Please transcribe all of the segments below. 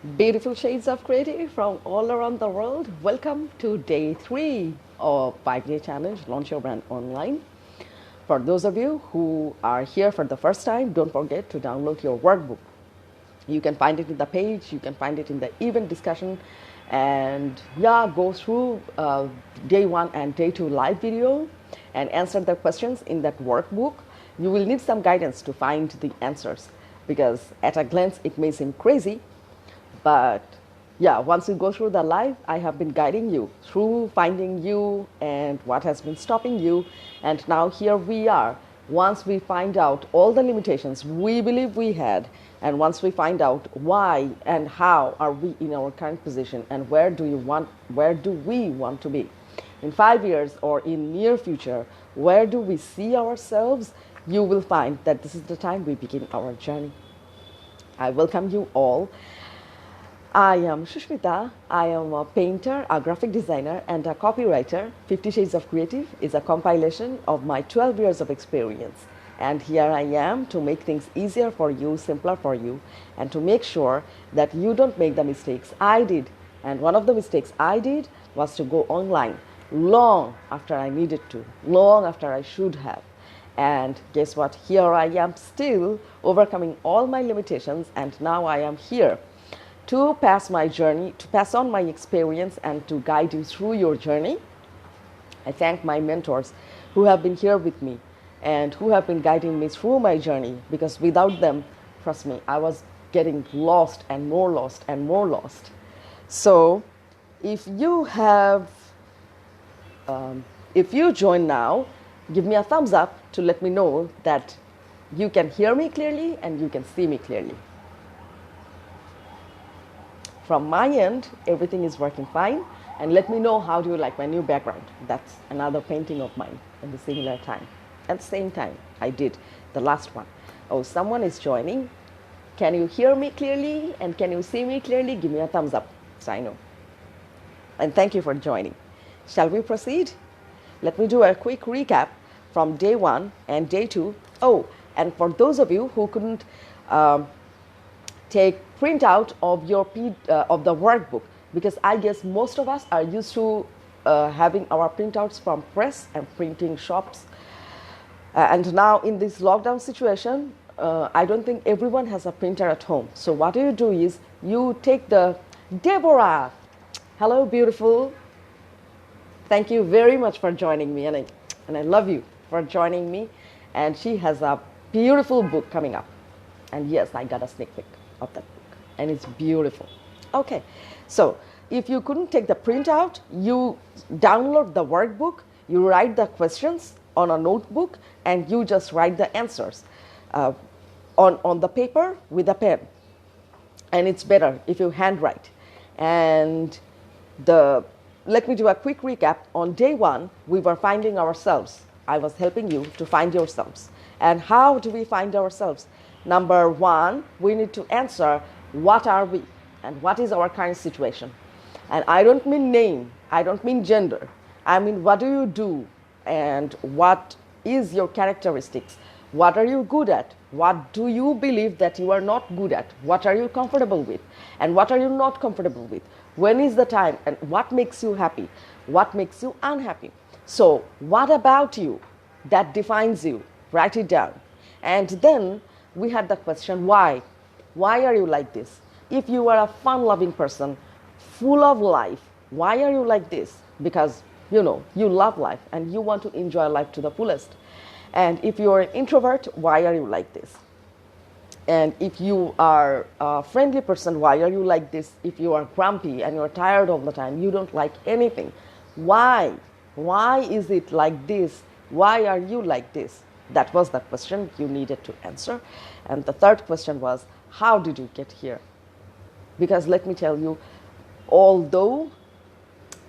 Beautiful shades of creative from all around the world. Welcome to day 3 of 5-day challenge, Launch Your Brand Online. For those of you who are here for the first time, don't forget to download your workbook. You can find it in the page, you can find it in the event discussion, and go through day 1 and day 2 live video and answer the questions in that workbook. You will need some guidance to find the answers because at a glance it may seem crazy, but once you go through the live, I have been guiding you through finding you and what has been stopping you. And now here we are. Once we find out all the limitations we believe we had, and once we find out why and how are we in our current position and where do we want to be in 5 years or in near future, where do we see ourselves, you will find that this is the time we begin our journey. I welcome you all. I am Shushmita. I am a painter, a graphic designer, and a copywriter. 50 Shades of Creative is a compilation of my 12 years of experience. And here I am to make things easier for you, simpler for you, and to make sure that you don't make the mistakes I did. And one of the mistakes I did was to go online long after I needed to, long after I should have. And guess what? Here I am still overcoming all my limitations, and now I am here to pass my journey, to pass on my experience and to guide you through your journey. I thank my mentors who have been here with me and who have been guiding me through my journey, because without them, trust me, I was getting lost and more lost and more lost. So if you join now, give me a thumbs up to let me know that you can hear me clearly and you can see me clearly. From my end, everything is working fine. And let me know how do you like my new background. That's another painting of mine at the similar time. At the same time, I did the last one. Oh, someone is joining. Can you hear me clearly? And can you see me clearly? Give me a thumbs up so I know. And thank you for joining. Shall we proceed? Let me do a quick recap from day 1 and day 2. Oh, and for those of you who couldn't take printout of of the workbook, because I guess most of us are used to having our printouts from press and printing shops. And now in this lockdown situation, I don't think everyone has a printer at home. So what you do is you take the Deborah. Hello, beautiful. Thank you very much for joining me, and I love you for joining me. And she has a beautiful book coming up. And yes, I got a sneak peek of that book, and it's beautiful. Okay, so if you couldn't take the printout, you download the workbook, you write the questions on a notebook, and you just write the answers on the paper with a pen. And it's better if you handwrite. And let me do a quick recap. On day 1, we were finding ourselves. I was helping you to find yourselves. And how do we find ourselves? Number 1, we need to answer, what are we and what is our current situation? And I don't mean name, I don't mean gender. I mean, what do you do and what is your characteristics? What are you good at? What do you believe that you are not good at? What are you comfortable with? And what are you not comfortable with? When is the time? And what makes you happy? What makes you unhappy? So what about you that defines you? Write it down. And then we had the question, why? Why are you like this? If you are a fun-loving person, full of life, why are you like this? Because, you love life and you want to enjoy life to the fullest. And if you are an introvert, why are you like this? And if you are a friendly person, why are you like this? If you are grumpy and you're tired all the time, you don't like anything. Why? Why is it like this? Why are you like this? That was the question you needed to answer. And the third question was, how did you get here? Because let me tell you, although,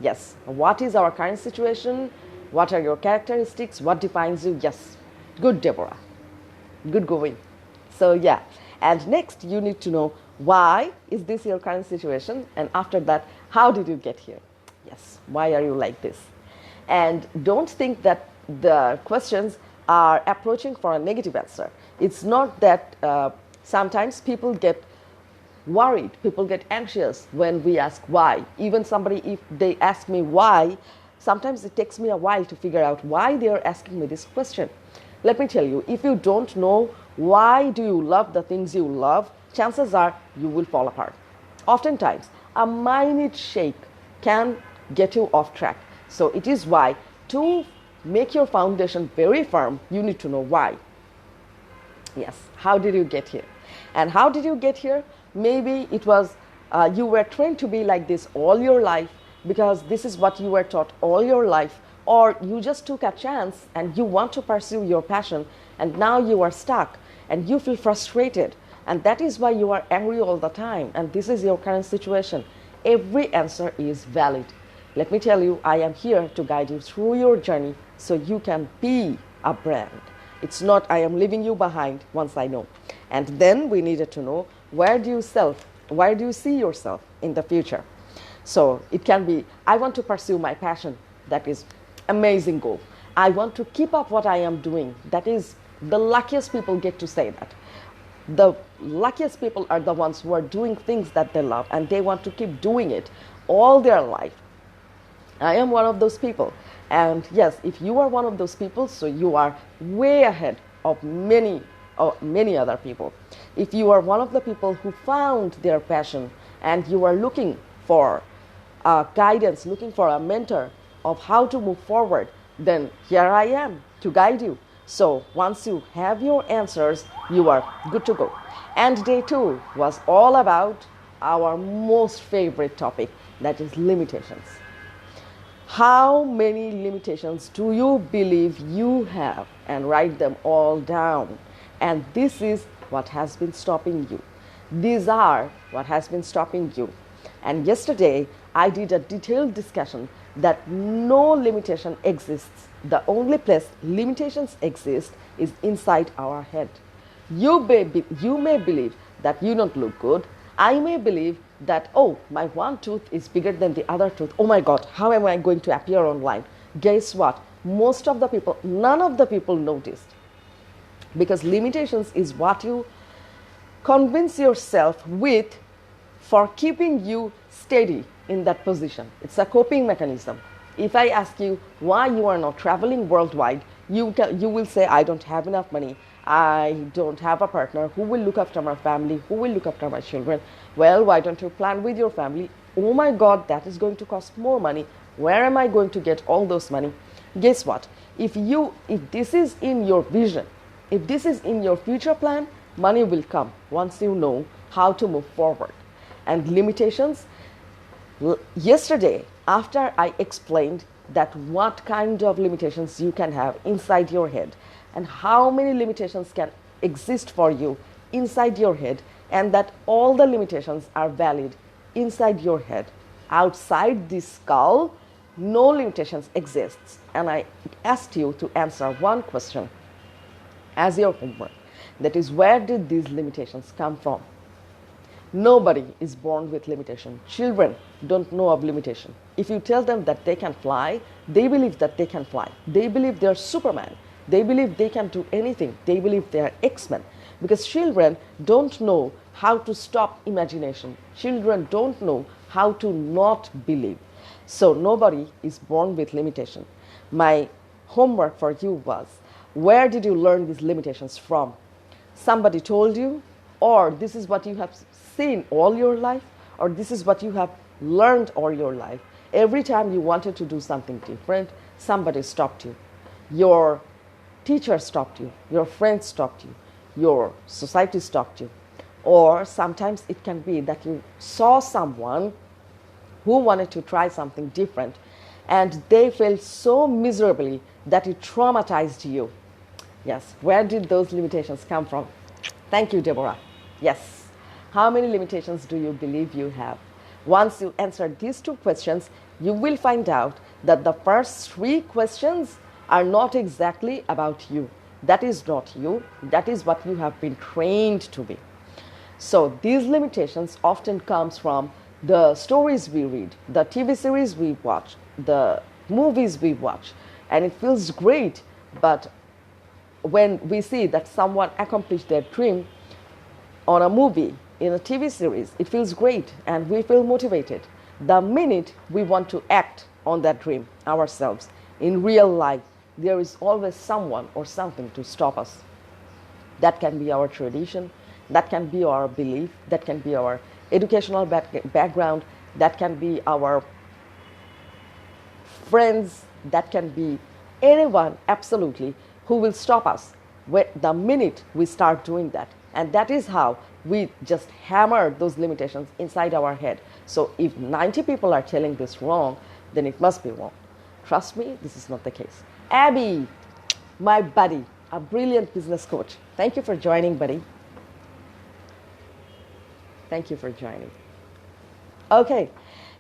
yes, what is our current situation? What are your characteristics? What defines you? Yes, good, Deborah. Good going. So and next you need to know, why is this your current situation? And after that, how did you get here? Yes, why are you like this? And don't think that the questions are approaching for a negative answer. It's not that sometimes people get worried. People get anxious when we ask why. Even somebody, if they ask me why, sometimes it takes me a while to figure out why they are asking me this question. Let me tell you, if you don't know why do you love the things you love, chances are you will fall apart. Oftentimes, a minute shake can get you off track. So it is why, to make your foundation very firm, you need to know why. Yes, how did you get here? And how did you get here? Maybe it was you were trained to be like this all your life because this is what you were taught all your life, or you just took a chance and you want to pursue your passion and now you are stuck and you feel frustrated, and that is why you are angry all the time, and this is your current situation. Every answer is valid. Let me tell you, I am here to guide you through your journey so you can be a brand. It's not I am leaving you behind once I know. And then we needed to know, where do you see yourself in the future? So it can be, I want to pursue my passion. That is amazing goal. I want to keep up what I am doing. That is, the luckiest people get to say that. The luckiest people are the ones who are doing things that they love and they want to keep doing it all their life. I am one of those people. And yes, if you are one of those people, so you are way ahead of many other people. If you are one of the people who found their passion and you are looking for guidance, looking for a mentor of how to move forward, then here I am to guide you. So once you have your answers, you are good to go. And day 2 was all about our most favorite topic, that is limitations. How many limitations do you believe you have? And write them all down. And this is what has been stopping you. These are what has been stopping you. And yesterday, I did a detailed discussion that no limitation exists. The only place limitations exist is inside our head. You may believe that you don't look good. I may believe that, oh, my one tooth is bigger than the other tooth. Oh my God, how am I going to appear online? Guess what? Most of the people, none of the people noticed. Because limitations is what you convince yourself with for keeping you steady in that position. It's a coping mechanism. If I ask you why you are not traveling worldwide, you will say, I don't have enough money. I don't have a partner. Who will look after my family? Who will look after my children? Well, why don't you plan with your family? Oh my God, that is going to cost more money. Where am I going to get all those money? Guess what? If this is in your vision, if this is in your future plan, money will come once you know how to move forward. And limitations, yesterday, after I explained that what kind of limitations you can have inside your head and how many limitations can exist for you inside your head, and that all the limitations are valid inside your head, outside the skull, no limitations exists. And I asked you to answer one question as your homework. That is, where did these limitations come from? Nobody is born with limitation. Children don't know of limitation. If you tell them that they can fly, they believe that they can fly. They believe they're Superman. They believe they can do anything. They believe they are X-Men. Because children don't know how to stop imagination. Children don't know how to not believe. So nobody is born with limitation. My homework for you was, where did you learn these limitations from? Somebody told you, or this is what you have seen all your life, or this is what you have learned all your life. Every time you wanted to do something different, somebody stopped you. Your teacher stopped you, your friends stopped you, your society stopped you. Or sometimes it can be that you saw someone who wanted to try something different and they failed so miserably that it traumatized you. Yes, where did those limitations come from? Thank you, Deborah. Yes. How many limitations do you believe you have? Once you answer these 2 questions, you will find out that the first 3 questions are not exactly about you. That is not you. That is what you have been trained to be. So these limitations often comes from the stories we read, the TV series we watch, the movies we watch, and it feels great. But when we see that someone accomplished their dream on a movie, in a TV series, it feels great and we feel motivated. The minute we want to act on that dream ourselves, in real life, there is always someone or something to stop us. That can be our tradition, that can be our belief, that can be our educational background, that can be our friends, that can be anyone, absolutely, who will stop us the minute we start doing that. And that is how we just hammer those limitations inside our head. So if 90 people are telling this wrong, then it must be wrong. Trust me, this is not the case. Abby, my buddy, a brilliant business coach. Thank you for joining, buddy. Thank you for joining. Okay,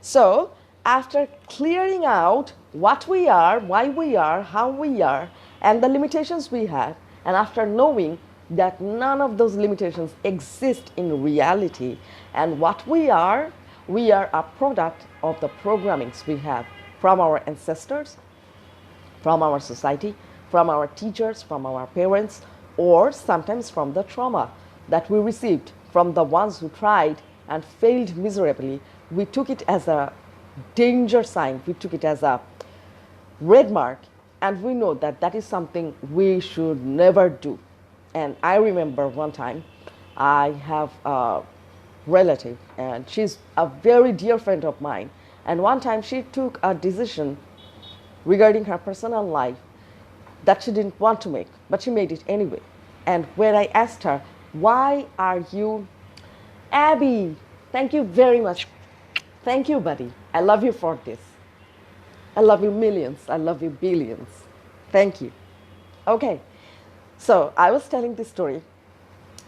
so after clearing out what we are, why we are, how we are, and the limitations we have, and after knowing that none of those limitations exist in reality, and what we are a product of the programmings we have from our ancestors, from our society, from our teachers, from our parents, or sometimes from the trauma that we received from the ones who tried and failed miserably. We took it as a danger sign. We took it as a red mark, and we know that that is something we should never do. And I remember one time I have a relative, and she's a very dear friend of mine, and one time she took a decision regarding her personal life that she didn't want to make, but she made it anyway. And when I asked her, why are you, Abby, thank you very much. Thank you, buddy. I love you for this. I love you millions. I love you billions. Thank you. Okay, so I was telling this story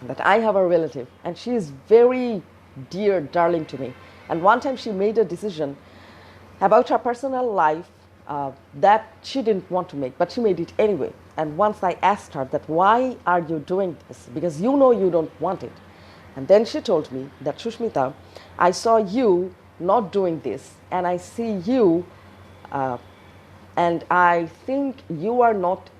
that I have a relative, and she is very dear, darling to me. And one time she made a decision about her personal life that she didn't want to make, but she made it anyway. And once I asked her that, why are you doing this? Because you know you don't want it. And then she told me that, Shushmita, I saw you not doing this, and I see you, and I think you are not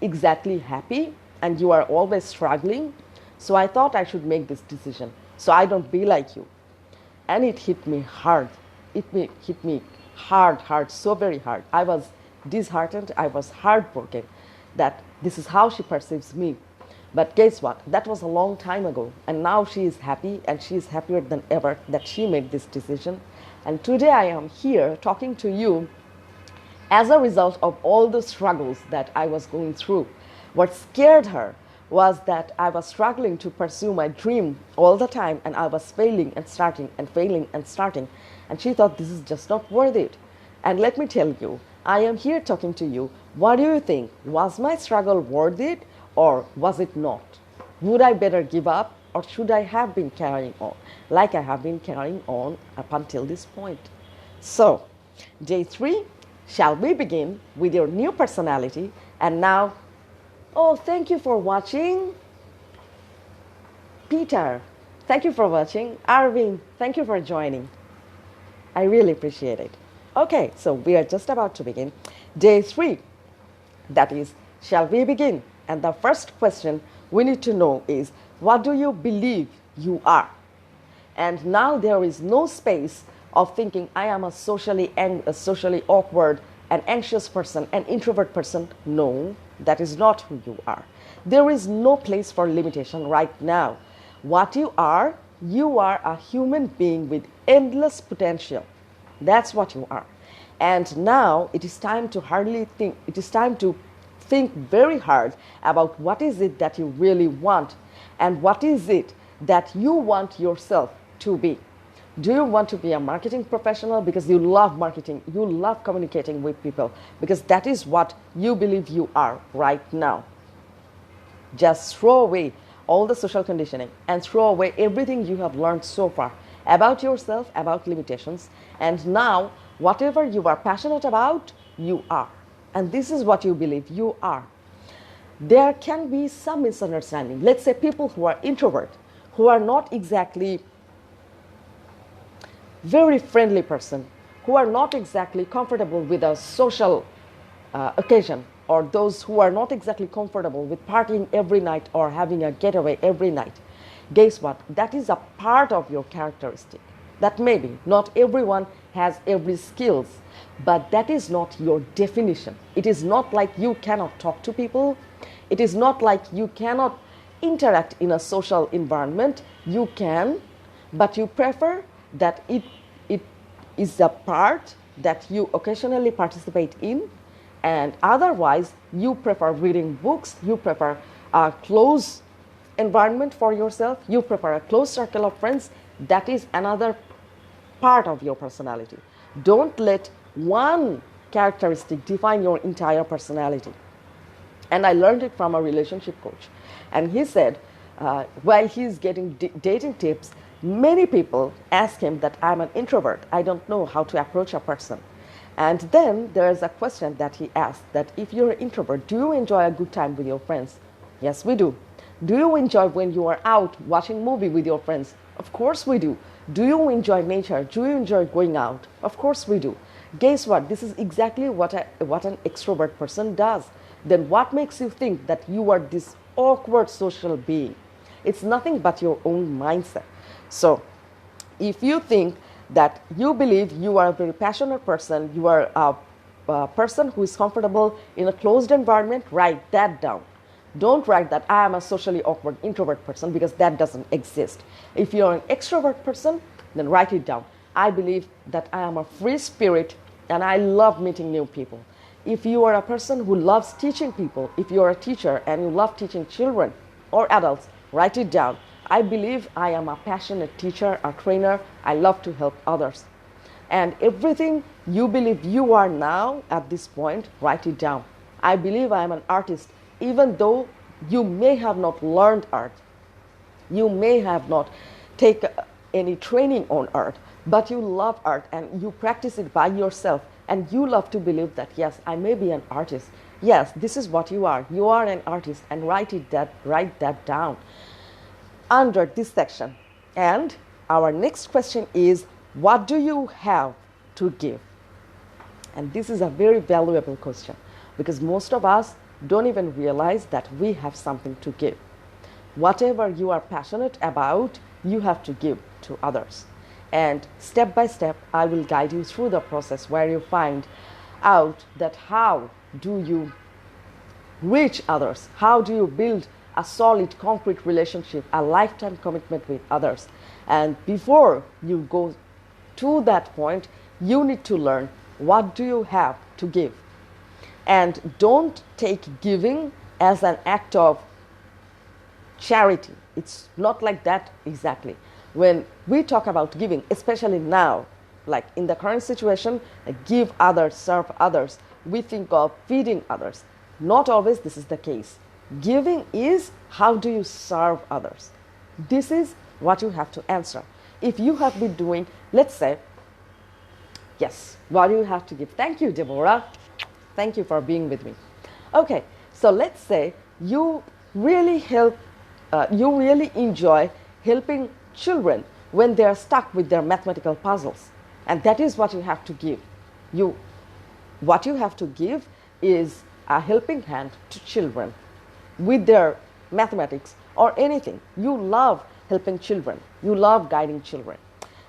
exactly happy, and you are always struggling. So I thought I should make this decision so I don't be like you. And it hit me hard. It hit me hard, so very hard. I was disheartened. I was heartbroken that this is how she perceives me. But guess what? That was a long time ago. And now she is happy, and she is happier than ever that she made this decision. And today I am here talking to you as a result of all the struggles that I was going through. What scared her was that I was struggling to pursue my dream all the time, and I was failing and starting and failing and starting. And she thought, this is just not worth it. And let me tell you, I am here talking to you. What do you think? Was my struggle worth it, or was it not? Would I better give up, or should I have been carrying on like I have been carrying on up until this point? So, day 3, shall we begin with your new personality? And now, oh, thank you for watching. Peter, thank you for watching. Arvin, thank you for joining. I really appreciate it. Okay, so we are just about to begin day 3. That is, shall we begin? And the first question we need to know is, what do you believe you are? And now there is no space of thinking, I am a socially awkward, an anxious person, an introvert person. No, that is not who you are. There is no place for limitation right now. What you are a human being with endless potential. That's what you are. And now it is time to think very hard about what is it that you really want, and what is it that you want yourself to be. Do you want to be a marketing professional because you love marketing, you love communicating with people, because that is what you believe you are right now? Just throw away all the social conditioning and throw away everything you have learned so far about yourself, about limitations, and now whatever you are passionate about, you are. And this is what you believe you are. There can be some misunderstanding. Let's say people who are introvert, who are not exactly very friendly person, who are not exactly comfortable with a social occasion, or those who are not exactly comfortable with partying every night or having a getaway every night. Guess what? That is a part of your characteristic. That maybe not everyone has every skills, but that is not your definition. It is not like you cannot talk to people. It is not like you cannot interact in a social environment. You can, but you prefer that it is a part that you occasionally participate in, and otherwise you prefer reading books, you prefer a close environment for yourself, you prefer a close circle of friends. That is another part of your personality. Don't let one characteristic define your entire personality. And I learned it from a relationship coach. And he said, while he's getting dating tips, many people ask him that I'm an introvert. I don't know how to approach a person. And then there's a question that he asked, that if you're an introvert, do you enjoy a good time with your friends? Yes, we do. Do you enjoy when you are out watching movie with your friends? Of course we do. Do you enjoy nature? Do you enjoy going out? Of course we do. Guess what? This is exactly what an extrovert person does. Then what makes you think that you are this awkward social being? It's nothing but your own mindset. So if you think that you believe you are a very passionate person, you are a person who is comfortable in a closed environment, write that down. Don't write that I am a socially awkward introvert person, because that doesn't exist. If you're an extrovert person, then write it down. I believe that I am a free spirit and I love meeting new people. If you are a person who loves teaching people, if you are a teacher and you love teaching children or adults, write it down. I believe I am a passionate teacher, a trainer. I love to help others. And everything you believe you are now at this point, write it down. I believe I am an artist, even though you may have not learned art. You may have not taken any training on art, but you love art and you practice it by yourself. And you love to believe that, yes, I may be an artist. Yes, this is what you are. You are an artist, and write that down under this section. And our next question is, what do you have to give? And this is a very valuable question, because most of us don't even realize that we have something to give. Whatever you are passionate about, you have to give to others. And step by step, I will guide you through the process where you find out that how do you reach others? How do you build a solid, concrete relationship, a lifetime commitment with others? And before you go to that point, you need to learn, what do you have to give? And don't take giving as an act of charity. It's not like that exactly. When we talk about giving, especially now, like in the current situation, give others, serve others, we think of feeding others. Not always this is the case. Giving is, how do you serve others? This is what you have to answer. If you have been doing, let's say, yes, what do you have to give? Thank you, Deborah. Thank you for being with me. Okay, so let's say you really enjoy helping children when they are stuck with their mathematical puzzles, and that is what you have to give. What you have to give is a helping hand to children with their mathematics or anything. You love helping children. You love guiding children.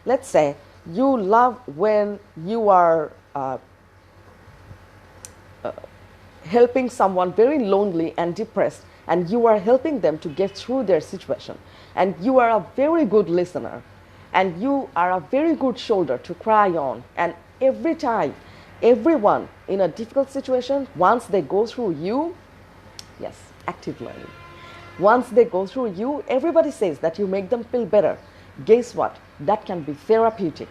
Let's say you love when you are helping someone very lonely and depressed, and you are helping them to get through their situation. And you are a very good listener, and you are a very good shoulder to cry on. And every time, everyone in a difficult situation, once they go through you, yes, active learning. Once they go through you, everybody says that you make them feel better. Guess what? That can be therapeutic.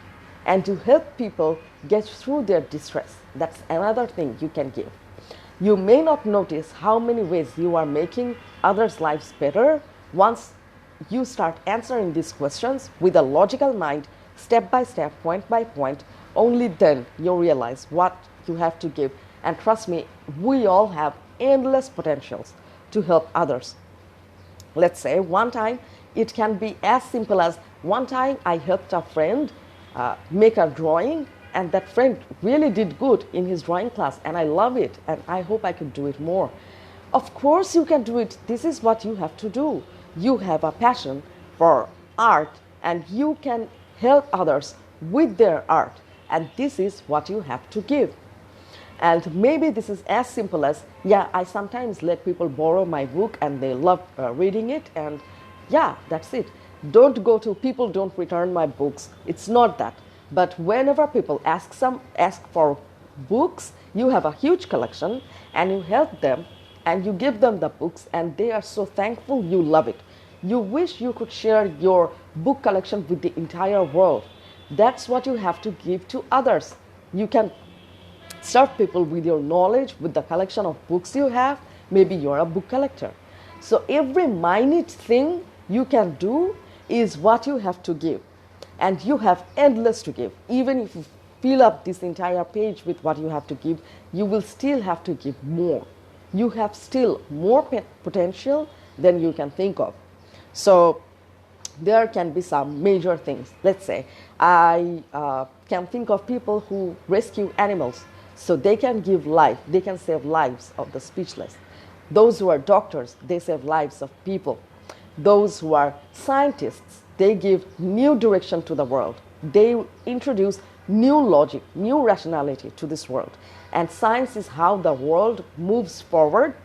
And to help people get through their distress, that's another thing you can give. You may not notice how many ways you are making others' lives better once you start answering these questions with a logical mind, step by step, point by point. Only then you realize what you have to give. And trust me, we all have endless potentials to help others. Let's say one time, it can be as simple as, one time I helped a friend make a drawing, and that friend really did good in his drawing class, and I love it, and I hope I could do it more. Of course you can do it. This is what you have to do. You have a passion. for art, and you can help others with their art, and this is what you have to give. And maybe this is as simple as, yeah, I sometimes let people borrow my book and they love reading it, and yeah, that's it. Don't go to people don't return my books. It's not that. But whenever people ask for books, you have a huge collection and you help them and you give them the books and they are so thankful, you love it. You wish you could share your book collection with the entire world. That's what you have to give to others. You can serve people with your knowledge, with the collection of books you have. Maybe you're a book collector. So every minute thing you can do is what you have to give. And you have endless to give. Even if you fill up this entire page with what you have to give, you will still have to give more. You have still more potential than you can think of. So there can be some major things. Let's say I can think of people who rescue animals. So they can give life, they can save lives of the speechless. Those who are doctors, they save lives of people. Those who are scientists, they give new direction to the world. They introduce new logic, new rationality to this world. And science is how the world moves forward.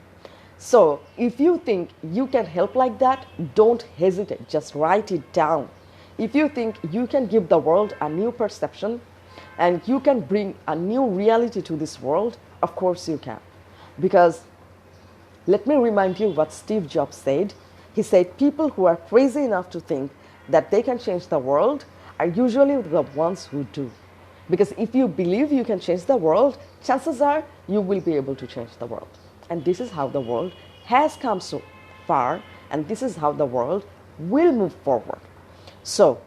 So if you think you can help like that, don't hesitate, just write it down. If you think you can give the world a new perception and you can bring a new reality to this world, of course you can. Because let me remind you what Steve Jobs said. He said people who are crazy enough to think that they can change the world are usually the ones who do. Because if you believe you can change the world, chances are you will be able to change the world. And this is how the world has come so far, and this is how the world will move forward. So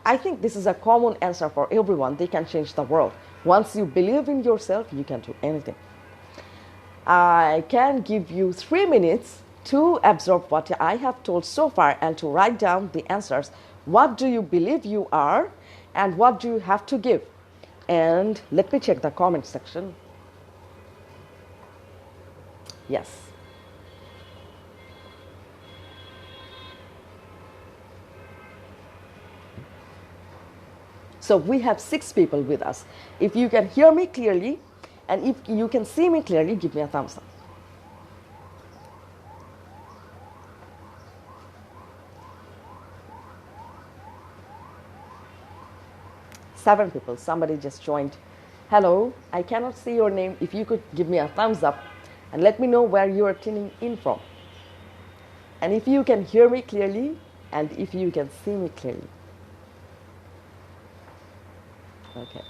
I think this is a common answer for everyone. They can change the world. Once you believe in yourself, you can do anything. I can give you 3 minutes to absorb what I have told so far and to write down the answers. What do you believe you are and what do you have to give? And let me check the comment section. Yes. So we have 6 people with us. If you can hear me clearly and if you can see me clearly, give me a thumbs up. Seven people. Somebody just joined. Hello, I cannot see your name. If you could give me a thumbs up and let me know where you are tuning in from. And if you can hear me clearly and if you can see me clearly. Okay.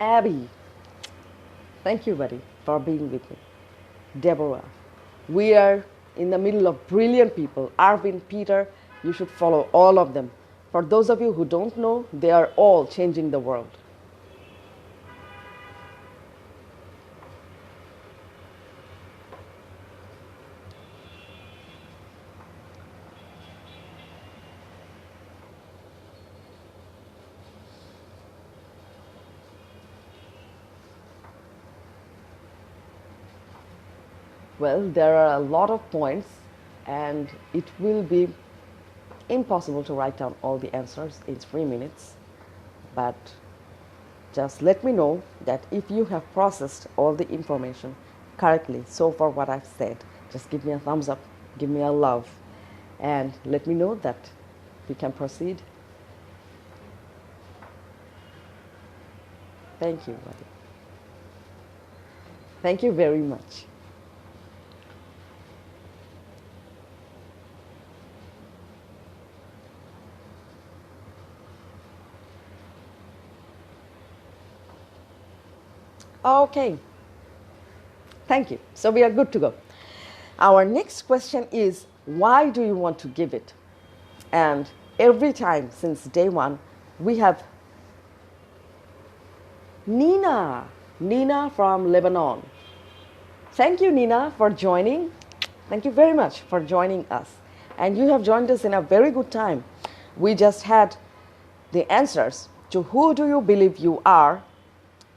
Abby, thank you, buddy, for being with me. Deborah, we are in the middle of brilliant people. Arvin, Peter, you should follow all of them. For those of you who don't know, they are all changing the world. Well, there are a lot of points and it will be impossible to write down all the answers in 3 minutes, but just let me know that if you have processed all the information correctly so far what I've said. Just give me a thumbs up, give me a love, and let me know that we can proceed. Thank you, buddy. Thank you very much. Okay, thank you. So we are good to go. Our next question is, why do you want to give it? And every time since day one, we have Nina. Nina from Lebanon. Thank you, Nina, for joining. Thank you very much for joining us. And you have joined us in a very good time. We just had the answers to who do you believe you are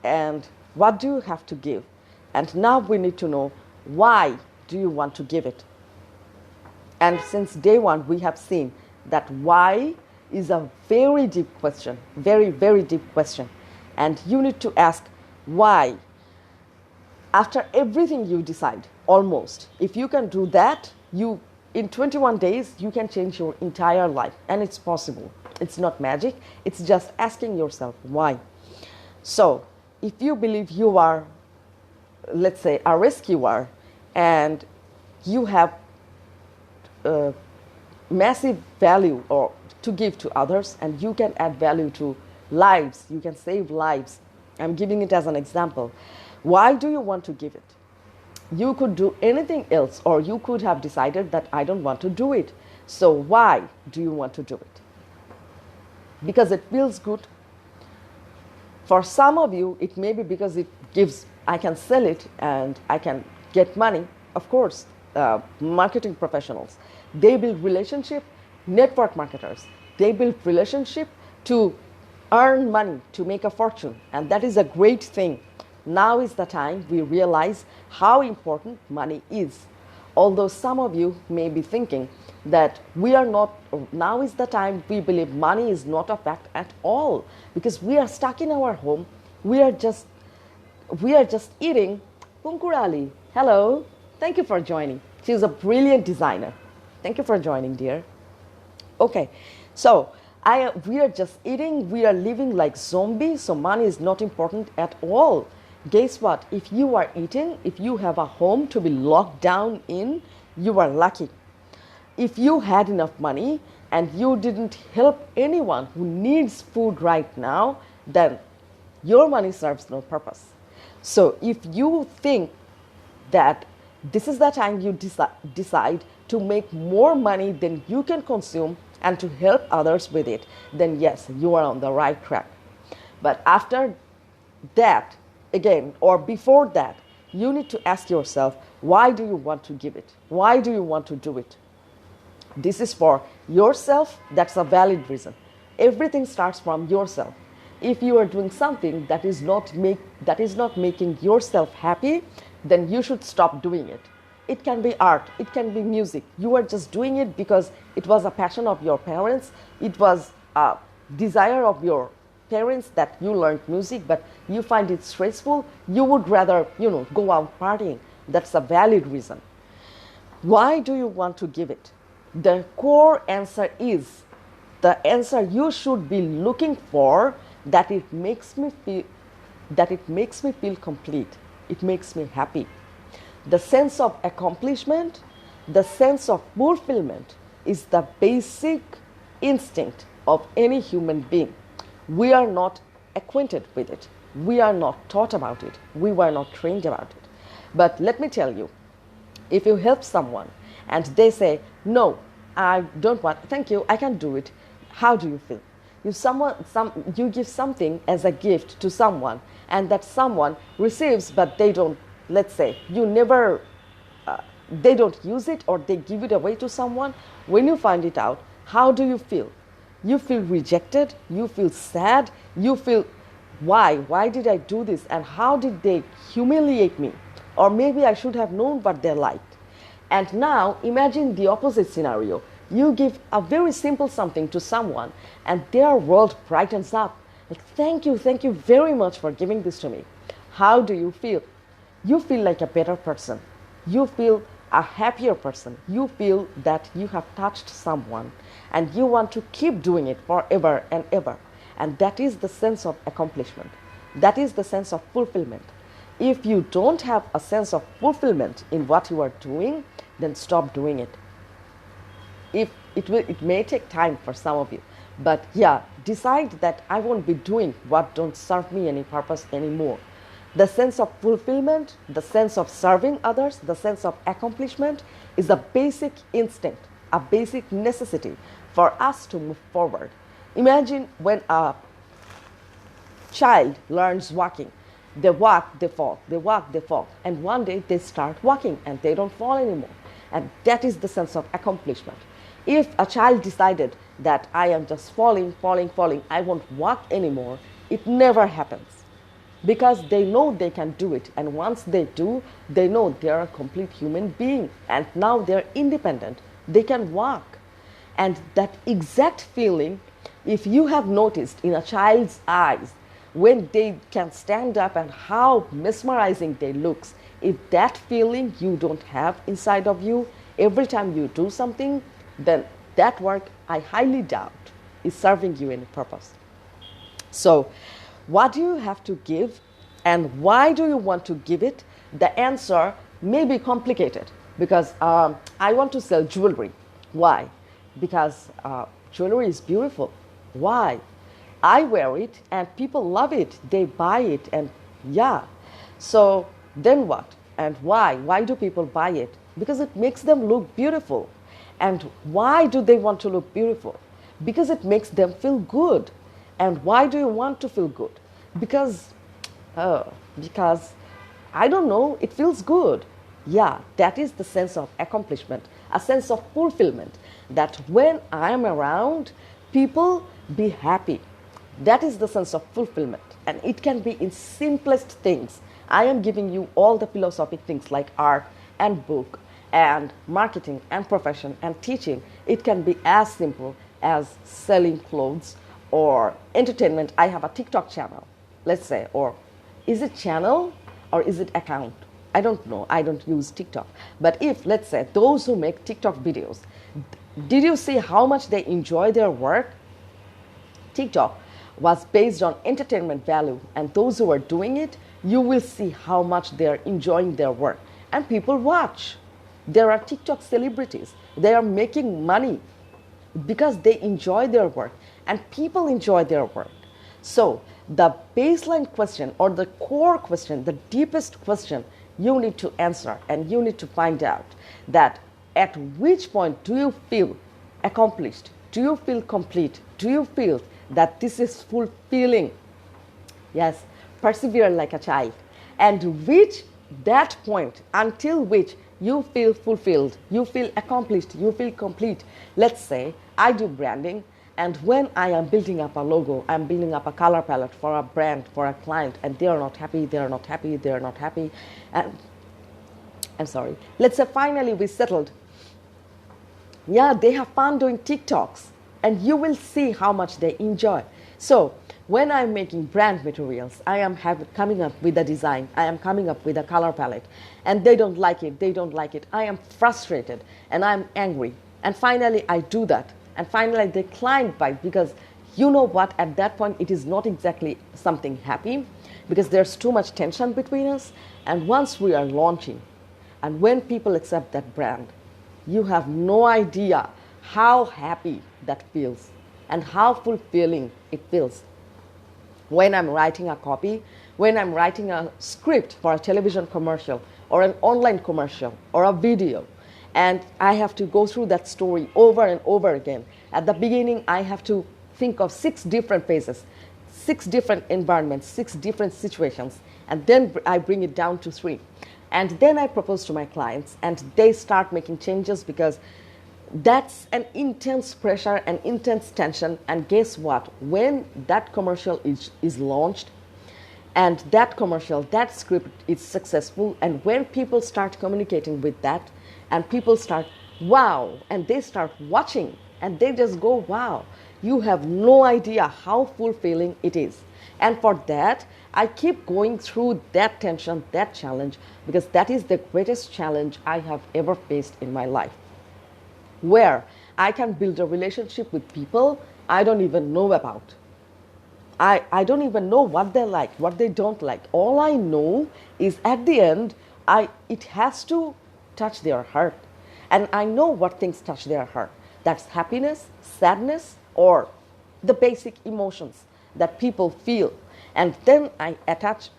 and what do you have to give. And now we need to know why do you want to give it. And since day one, we have seen that why is a very deep question, very, very deep question. And you need to ask why. After everything you decide, almost, if you can do that, in 21 days, you can change your entire life. And it's possible. It's not magic. It's just asking yourself why. So if you believe you are, let's say, a rescuer and you have massive value or to give to others and you can add value to lives, you can save lives. I'm giving it as an example. Why do you want to give it? You could do anything else or you could have decided that I don't want to do it. So why do you want to do it? Because it feels good. For some of you, it may be because it gives, I can sell it and I can get money. Of course, marketing professionals, they build relationship, network marketers, they build relationship to earn money, to make a fortune. And that is a great thing. Now is the time we realize how important money is. Although some of you may be thinking that we are not, now is the time we believe money is not a fact at all because we are stuck in our home. We are just eating. Punkurali, hello. Thank you for joining. She's a brilliant designer. Thank you for joining, dear. Okay, so we are just eating. We are living like zombies, so money is not important at all. Guess what? If you are eating, if you have a home to be locked down in, you are lucky. If you had enough money and you didn't help anyone who needs food right now, then your money serves no purpose. So if you think that this is the time you decide to make more money than you can consume and to help others with it, then yes, you are on the right track. But after that, again, or before that, you need to ask yourself, why do you want to give it? Why do you want to do it? This is for yourself. That's a valid reason. Everything starts from yourself. If you are doing something that is not making yourself happy, then you should stop doing it. It can be art, it can be music. You are just doing it because it was a passion of your parents. It was a desire of your parents that you learned music, but you find it stressful. You would rather, go out partying. That's a valid reason. Why do you want to give it? The core answer is the answer you should be looking for, that it makes me feel complete. It makes me happy. The sense of accomplishment, the sense of fulfillment is the basic instinct of any human being. We are not acquainted with it. We are not taught about it. We were not trained about it. But let me tell you, if you help someone and they say, no, I don't want, thank you, I can't do it, how do you feel? You give something as a gift to someone and that someone receives, but they don't, let's say, they don't use it or they give it away to someone. When you find it out, how do you feel? You feel rejected, you feel sad, you feel, why did I do this and how did they humiliate me? Or maybe I should have known what they're like. And now imagine the opposite scenario. You give a very simple something to someone and their world brightens up. Like, thank you very much for giving this to me. How do you feel? You feel like a better person. You feel a happier person. You feel that you have touched someone and you want to keep doing it forever and ever. And that is the sense of accomplishment. That is the sense of fulfillment. If you don't have a sense of fulfillment in what you are doing, then stop doing it. It may take time for some of you, but yeah, decide that I won't be doing what don't serve me any purpose anymore. The sense of fulfillment, the sense of serving others, the sense of accomplishment is a basic instinct, a basic necessity for us to move forward. Imagine when a child learns walking. They walk, they fall, they walk, they fall. And one day they start walking and they don't fall anymore. And that is the sense of accomplishment. If a child decided that I am just falling, falling, falling, I won't walk anymore, it never happens. Because they know they can do it. And once they do, they know they are a complete human being. And now they're independent. They can walk. And that exact feeling, if you have noticed in a child's eyes, when they can stand up and how mesmerizing they look, if that feeling you don't have inside of you, every time you do something, then that work, I highly doubt, is serving you any purpose. So, what do you have to give and why do you want to give it? The answer may be complicated because I want to sell jewelry. Why? Because jewelry is beautiful. Why? I wear it and people love it. They buy it and yeah. So then what? And why? Why do people buy it? Because it makes them look beautiful. And why do they want to look beautiful? Because it makes them feel good. And why do you want to feel good? Because I don't know, it feels good. Yeah, that is the sense of accomplishment, a sense of fulfillment, that when I am around, people be happy. That is the sense of fulfillment. And it can be in simplest things. I am giving you all the philosophic things like art and book and marketing and profession and teaching. It can be as simple as selling clothes or entertainment. I have a TikTok channel, let's say, or is it channel or is it account? I don't know. I don't use TikTok. But if, let's say, those who make TikTok videos, did you see how much they enjoy their work? TikTok was based on entertainment value, and those who are doing it, you will see how much they're enjoying their work. And people watch. There are TikTok celebrities. They are making money because they enjoy their work, and people enjoy their work. So the baseline question or the core question, the deepest question you need to answer and you need to find out that at which point do you feel accomplished? Do you feel complete? Do you feel that this is fulfilling? Yes, persevere like a child and reach that point until which you feel fulfilled, you feel accomplished, you feel complete. Let's say I do branding, and when I am building up a logo, I'm building up a color palette for a brand, for a client, and they are not happy, they are not happy, they are not happy. And I'm sorry. Let's say finally we settled. Yeah, they have fun doing TikToks, and you will see how much they enjoy. So when I'm making brand materials, I am coming up with a design, I am coming up with a color palette, and they don't like it, they don't like it. I am frustrated and I'm angry. And finally I do that. And finally they client bite because you know what, at that point it is not exactly something happy because there's too much tension between us. And once we are launching, and when people accept that brand, you have no idea how happy that feels and how fulfilling it feels. When I'm writing a copy, when I'm writing a script for a television commercial or an online commercial or a video, and I have to go through that story over and over again. At the beginning, I have to think of 6 different phases, 6 different environments, 6 different situations, and then I bring it down to 3. And then I propose to my clients, and they start making changes because that's an intense pressure and intense tension. And guess what? When that commercial is launched, and that commercial, that script is successful, and when people start communicating with that, and people start, wow, and they start watching, and they just go, wow, you have no idea how fulfilling it is. And for that, I keep going through that tension, that challenge, because that is the greatest challenge I have ever faced in my life, where I can build a relationship with people I don't even know about. I don't even know what they like, what they don't like. All I know is at the end, it has to touch their heart. And I know what things touch their heart. That's happiness, sadness, or the basic emotions that people feel. And then I attach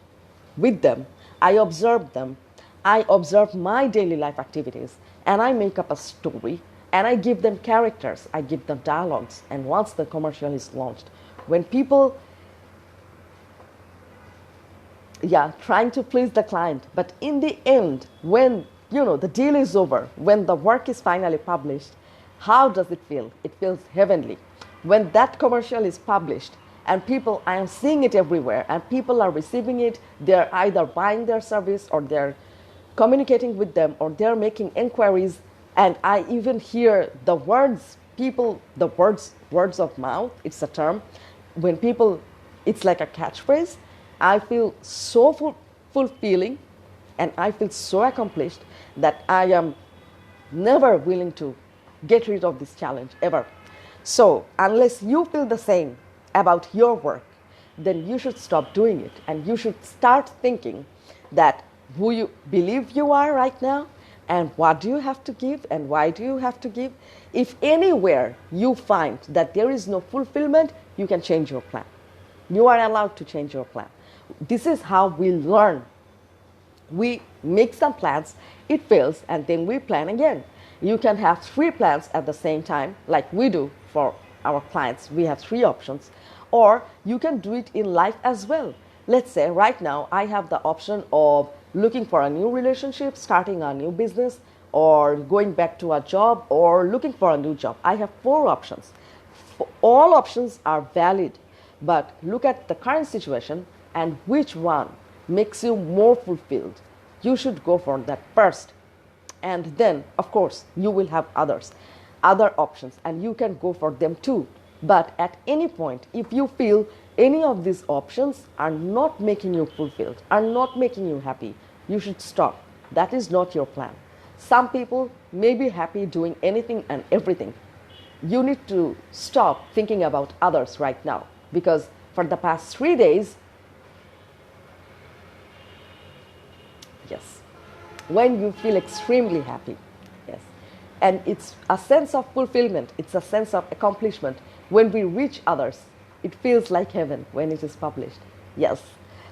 with them, I observe them, I observe my daily life activities, and I make up a story, and I give them characters, I give them dialogues. And once the commercial is launched, when people yeah, trying to please the client. But in the end, when the deal is over, when the work is finally published, how does it feel? It feels heavenly. When that commercial is published and people, I am seeing it everywhere, and people are receiving it, they're either buying their service or they're communicating with them or they're making inquiries, and I even hear the words, words of mouth, it's a term. When people, it's like a catchphrase. I feel so fulfilling and I feel so accomplished that I am never willing to get rid of this challenge ever. So, unless you feel the same about your work, then you should stop doing it and you should start thinking that who you believe you are right now and what do you have to give and why do you have to give. If anywhere you find that there is no fulfillment, you can change your plan. You are allowed to change your plan. This is how we learn. We make some plans, it fails, and then we plan again. You can have 3 plans at the same time, like we do for our clients. We have 3 options. Or you can do it in life as well. Let's say right now I have the option of looking for a new relationship, starting a new business, or going back to a job, or looking for a new job. I have 4 options. All options are valid, but look at the current situation and which one makes you more fulfilled. You should go for that first. And then, of course, you will have other options, and you can go for them too. But at any point, if you feel any of these options are not making you fulfilled, are not making you happy, you should stop. That is not your plan. Some people may be happy doing anything and everything. You need to stop thinking about others right now, because for the past 3 days, yes, when you feel extremely happy, yes, and it's a sense of fulfillment, it's a sense of accomplishment. When we reach others, it feels like heaven when it is published. Yes,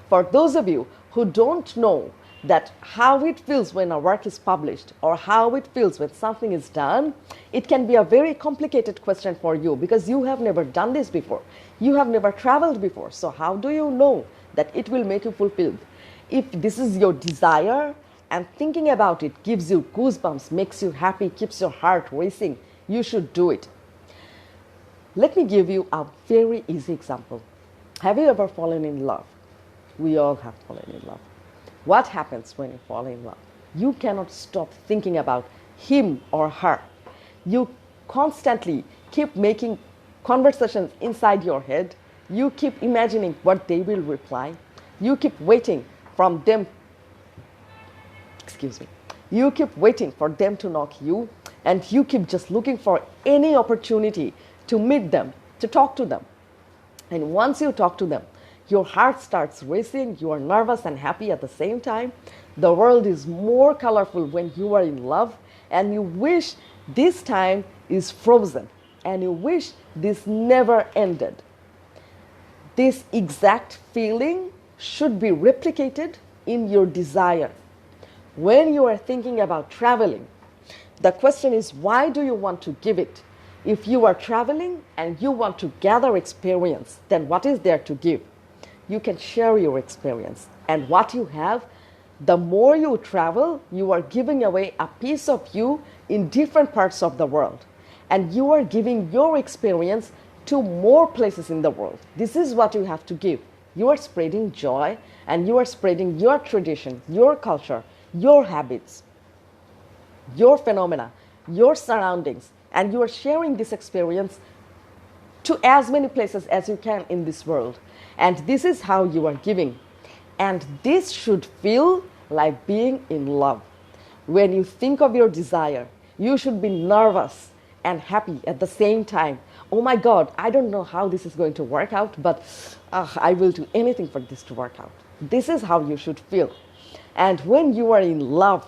for those of you who don't know that how it feels when a work is published or how it feels when something is done, it can be a very complicated question for you because you have never done this before. You have never traveled before. So how do you know that it will make you fulfilled? If this is your desire and thinking about it gives you goosebumps, makes you happy, keeps your heart racing, you should do it. Let me give you a very easy example. Have you ever fallen in love? We all have fallen in love. What happens when you fall in love? You cannot stop thinking about him or her. You constantly keep making conversations inside your head. You keep imagining what they will reply. You keep waiting from them. You keep waiting for them to knock you, and you keep just looking for any opportunity to meet them, to talk to them. And once you talk to them, your heart starts racing, you are nervous and happy at the same time. The world is more colorful when you are in love, and you wish this time is frozen, and you wish this never ended. This exact feeling should be replicated in your desire. When you are thinking about traveling, the question is, why do you want to give it? If you are traveling and you want to gather experience, then what is there to give? You can share your experience. And what you have, the more you travel, you are giving away a piece of you in different parts of the world. And you are giving your experience to more places in the world. This is what you have to give. You are spreading joy, and you are spreading your tradition, your culture, your habits, your phenomena, your surroundings, and you are sharing this experience to as many places as you can in this world. And this is how you are giving. And this should feel like being in love. When you think of your desire, you should be nervous and happy at the same time. Oh my God, I don't know how this is going to work out, but I will do anything for this to work out. This is how you should feel. And when you are in love,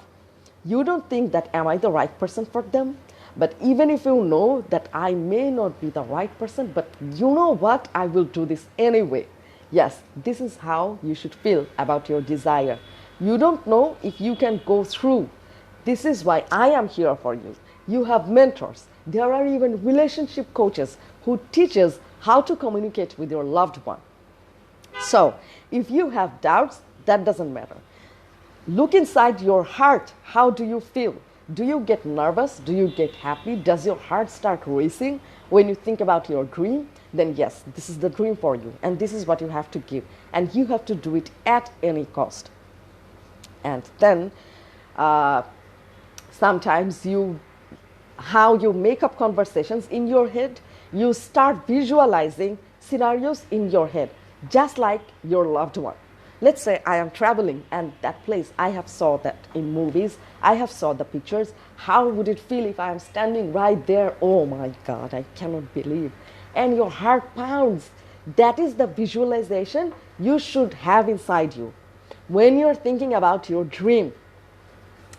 you don't think that, am I the right person for them? But even if you know that I may not be the right person, but you know what? I will do this anyway. Yes, this is how you should feel about your desire. You don't know if you can go through. This is why I am here for you. You have mentors. There are even relationship coaches who teach us how to communicate with your loved one. So, if you have doubts, that doesn't matter. Look inside your heart. How do you feel? Do you get nervous? Do you get happy? Does your heart start racing when you think about your dream? Then yes, this is the dream for you, and this is what you have to give, and you have to do it at any cost. And then sometimes how you make up conversations in your head, you start visualizing scenarios in your head, just like your loved one. Let's say I am traveling and that place, I have saw that in movies, I have saw the pictures. How would it feel if I am standing right there? Oh my God, I cannot believe. And your heart pounds. That is the visualization you should have inside you. When you're thinking about your dream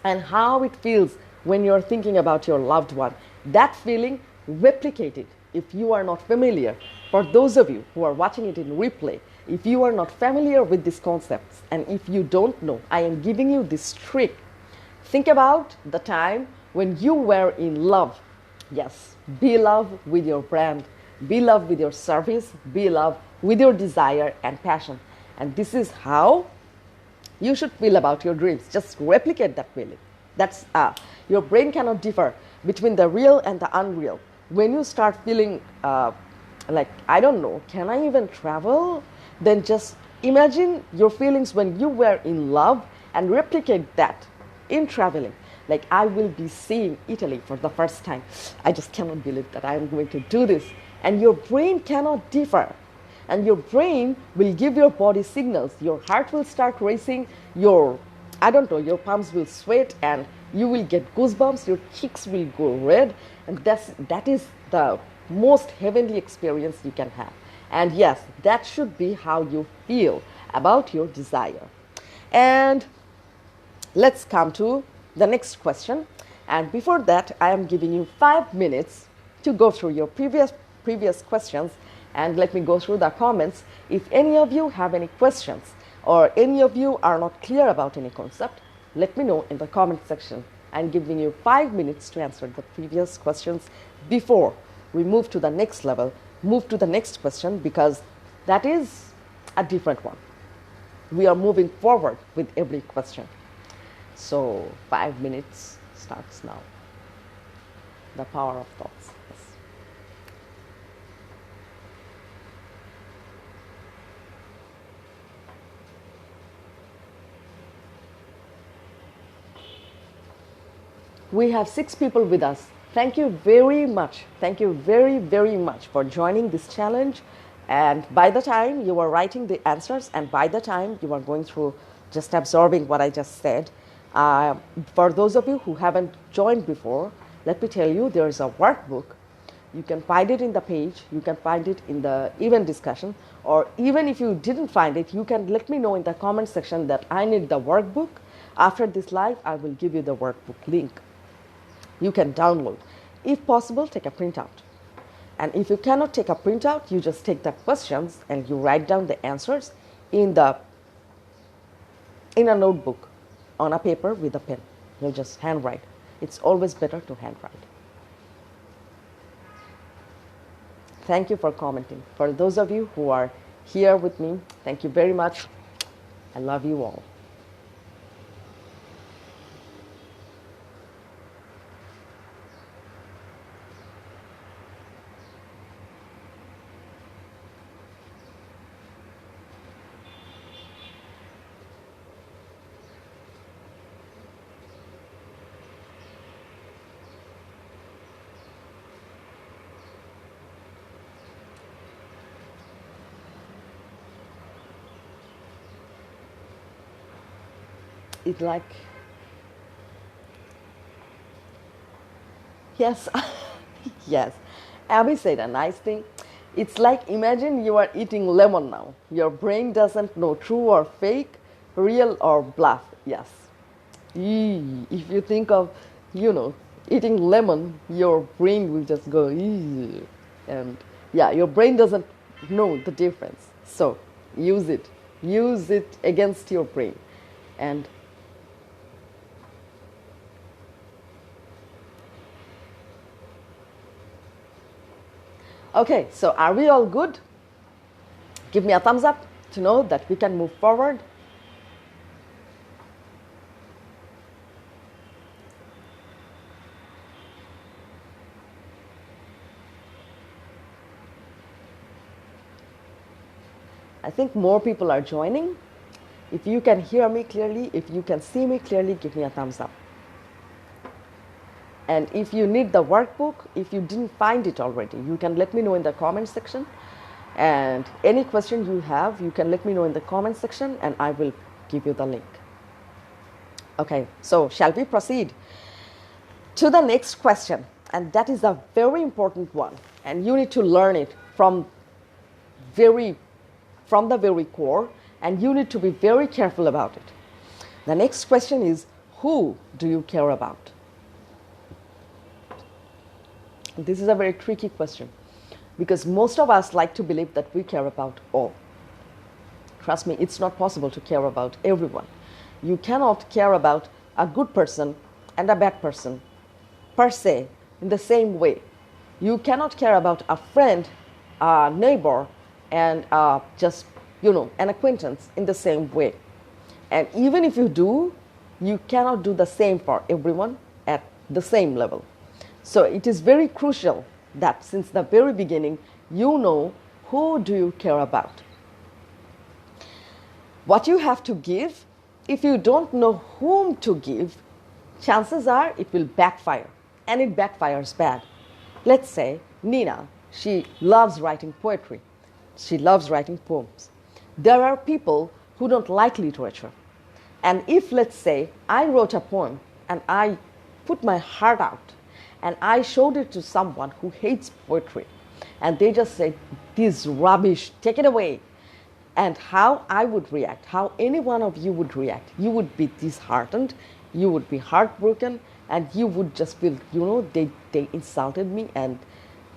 and how it feels when you're thinking about your loved one, that feeling, replicate it. If you are not familiar, for those of you who are watching it in replay, if you are not familiar with these concepts, and if you don't know, I am giving you this trick. Think about the time when you were in love. Yes, be love with your brand, be love with your service, be love with your desire and passion. And this is how you should feel about your dreams. Just replicate that feeling. That's your brain cannot differ between the real and the unreal. When you start feeling like, I don't know, can I even travel? Then just imagine your feelings when you were in love and replicate that in traveling. Like, I will be seeing Italy for the first time. I just cannot believe that I am going to do this. And your brain cannot differ. And your brain will give your body signals. Your heart will start racing. Your palms will sweat and you will get goosebumps. Your cheeks will go red. And that is the most heavenly experience you can have. And yes, that should be how you feel about your desire. And let's come to the next question. And before that, I am giving you 5 minutes to go through your previous questions, and let me go through the comments. If any of you have any questions or any of you are not clear about any concept, let me know in the comment section. I'm giving you 5 minutes to answer the previous questions before we move to the next level, move to the next question, because that is a different one. We are moving forward with every question. So 5 minutes starts now. The power of thoughts. Yes. We have 6 people with us. Thank you very much. Thank you very, very much for joining this challenge. And by the time you are writing the answers and by the time you are going through just absorbing what I just said, for those of you who haven't joined before, let me tell you, there is a workbook. You can find it in the page. You can find it in the event discussion. Or even if you didn't find it, you can let me know in the comment section that I need the workbook. After this live, I will give you the workbook link. You can download. If possible, take a printout. And if you cannot take a printout, you just take the questions and you write down the answers in a notebook on a paper with a pen. You just handwrite. It's always better to handwrite. Thank you for commenting. For those of you who are here with me, thank you very much. I love you all. It like, yes, yes. Abby said a nice thing. It's like, imagine you are eating lemon now. Your brain doesn't know true or fake, real or bluff. Yes. If you think of, eating lemon, your brain will just go, eee. And yeah, your brain doesn't know the difference. So use it. Use it against your brain. And okay, so are we all good? Give me a thumbs up to know that we can move forward. I think more people are joining. If you can hear me clearly, if you can see me clearly, give me a thumbs up. And if you need the workbook, if you didn't find it already, you can let me know in the comment section. And any question you have, you can let me know in the comment section and I will give you the link. Okay, so shall we proceed to the next question? And that is a very important one. And you need to learn it from the very core, and you need to be very careful about it. The next question is, who do you care about? This is a very tricky question because most of us like to believe that we care about all. Trust me, it's not possible to care about everyone. You cannot care about a good person and a bad person per se in the same way. You cannot care about a friend, a neighbor, and just, an acquaintance in the same way. And even if you do, you cannot do the same for everyone at the same level. So it is very crucial that since the very beginning, you know who do you care about. What you have to give, if you don't know whom to give, chances are it will backfire, and it backfires bad. Let's say Nina, she loves writing poetry. She loves writing poems. There are people who don't like literature. And if, let's say, I wrote a poem and I put my heart out and I showed it to someone who hates poetry, and they just say, this rubbish, take it away. And how I would react, how any one of you would react, you would be disheartened, you would be heartbroken, and you would just feel, they insulted me and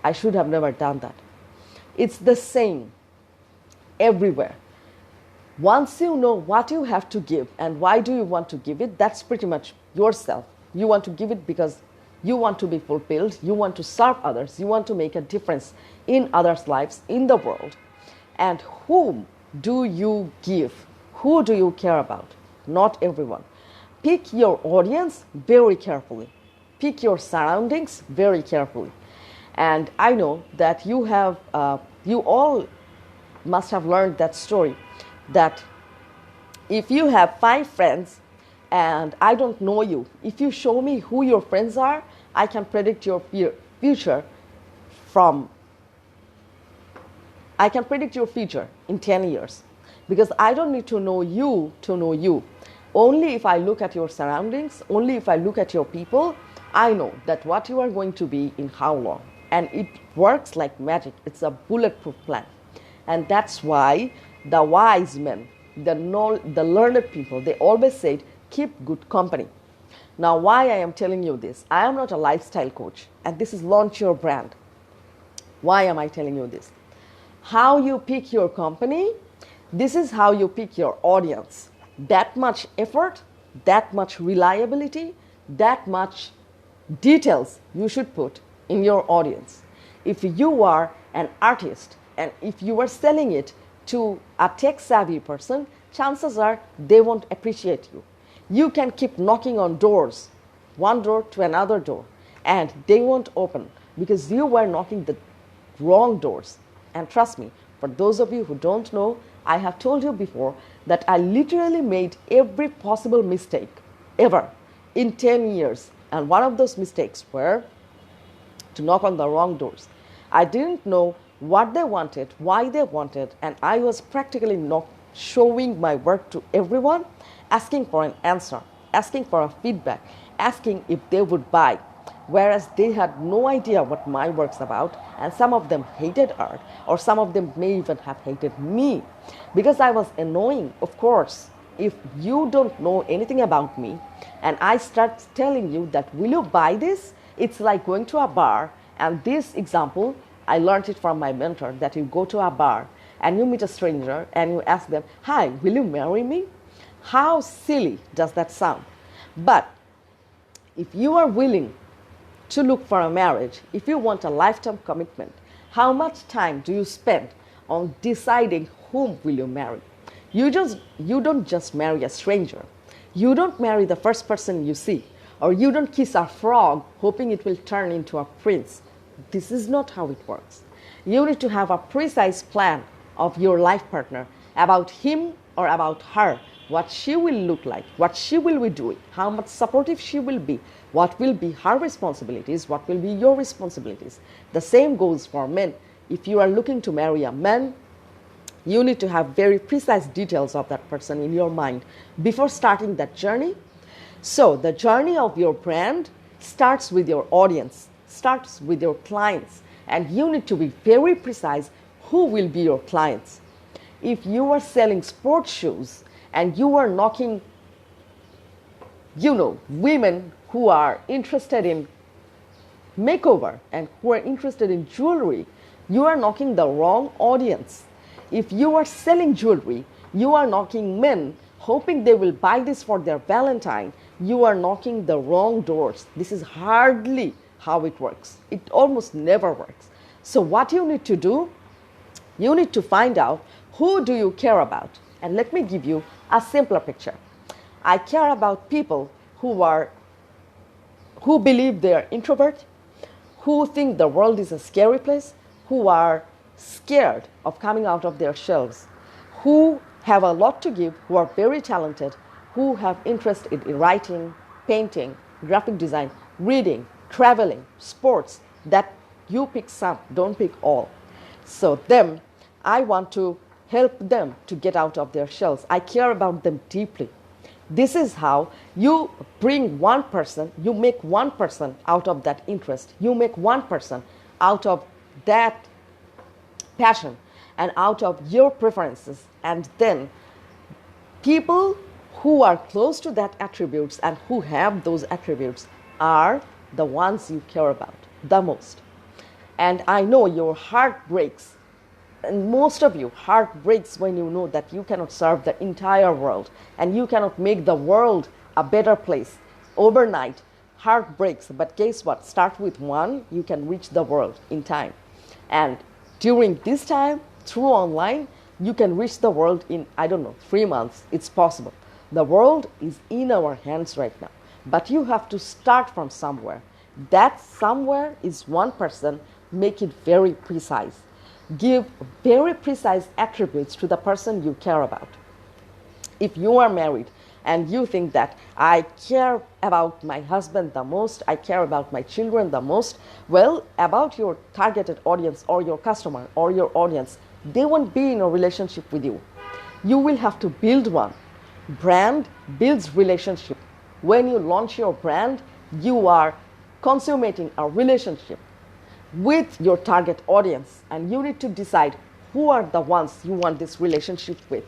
I should have never done that. It's the same everywhere. Once you know what you have to give and why do you want to give it, that's pretty much yourself. You want to give it because you want to be fulfilled, you want to serve others, you want to make a difference in others' lives, in the world. And whom do you give? Who do you care about? Not everyone. Pick your audience very carefully. Pick your surroundings very carefully. And I know that you all must have learned that story, that if you have 5 friends and I don't know you, if you show me who your friends are, I can predict your future in 10 years, because I don't need to know you to know you. Only if I look at your surroundings, only if I look at your people, I know that what you are going to be in how long. And it works like magic. It's a bulletproof plan. And that's why the wise men, the learned people, they always said, keep good company. Now, why I am telling you this? I am not a lifestyle coach, and this is launch your brand. Why am I telling you this? How you pick your company, this is how you pick your audience. That much effort, that much reliability, that much details you should put in your audience. If you are an artist and if you are selling it to a tech-savvy person, chances are they won't appreciate you. You can keep knocking on doors, one door to another door, and they won't open because you were knocking the wrong doors. And trust me, for those of you who don't know, I have told you before that I literally made every possible mistake ever in 10 years. And one of those mistakes were to knock on the wrong doors. I didn't know what they wanted, why they wanted, and I was practically not showing my work to everyone, asking for an answer, asking for a feedback, asking if they would buy. Whereas they had no idea what my work's about, and some of them hated art, or some of them may even have hated me because I was annoying. Of course, if you don't know anything about me and I start telling you that will you buy this, it's like going to a bar. And this example, I learned it from my mentor, that you go to a bar and you meet a stranger and you ask them, hi, will you marry me? How silly does that sound? But if you are willing to look for a marriage, if you want a lifetime commitment, how much time do you spend on deciding whom will you marry? You don't just marry a stranger. You don't marry the first person you see, or you don't kiss a frog hoping it will turn into a prince. This is not how it works. You need to have a precise plan of your life partner, about him or about her, what she will look like, what she will be doing, how much supportive she will be, what will be her responsibilities, what will be your responsibilities. The same goes for men. If you are looking to marry a man, you need to have very precise details of that person in your mind before starting that journey. So the journey of your brand starts with your audience, starts with your clients, and you need to be very precise who will be your clients. If you are selling sports shoes and you are knocking, women who are interested in makeover and who are interested in jewelry, you are knocking the wrong audience. If you are selling jewelry, you are knocking men hoping they will buy this for their Valentine. You are knocking the wrong doors. This is hardly how it works. It almost never works. So what you need to do, you need to find out who do you care about. And let me give you a simpler picture. I care about people who believe they are introvert, who think the world is a scary place, who are scared of coming out of their shells, who have a lot to give, who are very talented, who have interest in writing, painting, graphic design, reading, traveling, sports, that you pick some, don't pick all. So I want to help them to get out of their shells. I care about them deeply. This is how you bring one person, you make one person out of that interest. You make one person out of that passion and out of your preferences. And then people who are close to that attributes and who have those attributes are the ones you care about the most. And I know your heart breaks, and most of you heart breaks when you know that you cannot serve the entire world and you cannot make the world a better place overnight. Heart breaks, but guess what? Start with one, you can reach the world in time. And during this time, through online, you can reach the world in, 3 months. It's possible. The world is in our hands right now. But you have to start from somewhere. That somewhere is one person. Make it very precise. Give very precise attributes to the person you care about. If you are married and you think that I care about my husband the most, I care about my children the most, well, about your targeted audience or your customer or your audience, they won't be in a relationship with you. You will have to build one. Brand builds relationship. When you launch your brand, you are consummating a relationship with your target audience, and you need to decide who are the ones you want this relationship with.